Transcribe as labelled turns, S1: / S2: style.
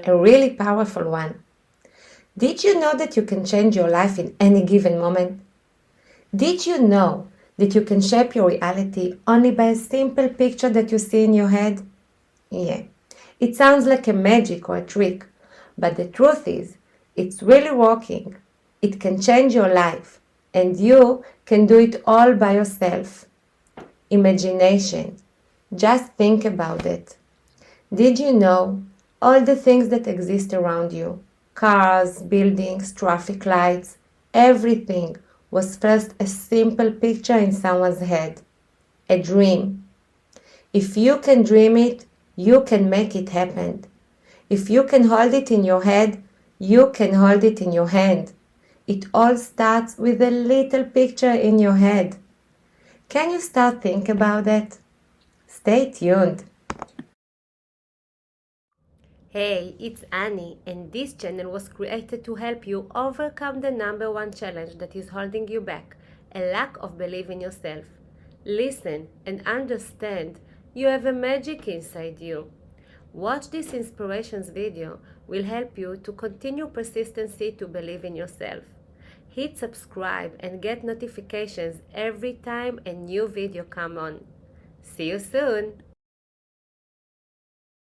S1: a really powerful one. Did you know that you can change your life in any given moment? Did you know that you can shape your reality only by a simple picture that you see in your head? Yeah, it sounds like a magic or a trick, but the truth is, it's really working. It can change your life, and you can do it all by yourself. Imagination. Just think about it. Did you know all the things that exist around you? Cars, buildings, traffic lights, everything was first a simple picture in someone's head. A dream. If you can dream it, you can make it happen. If you can hold it in your head, you can hold it in your hand. It all starts with a little picture in your head. Can you start thinking about that? Stay tuned.
S2: Hey, it's Annie, and this channel was created to help you overcome the number one challenge that is holding you back, a lack of belief in yourself. Listen and understand you have a magic inside you. Watch this inspirations video will help you to continue persistency to believe in yourself. Hit subscribe and get notifications every time a new video come on. See you soon!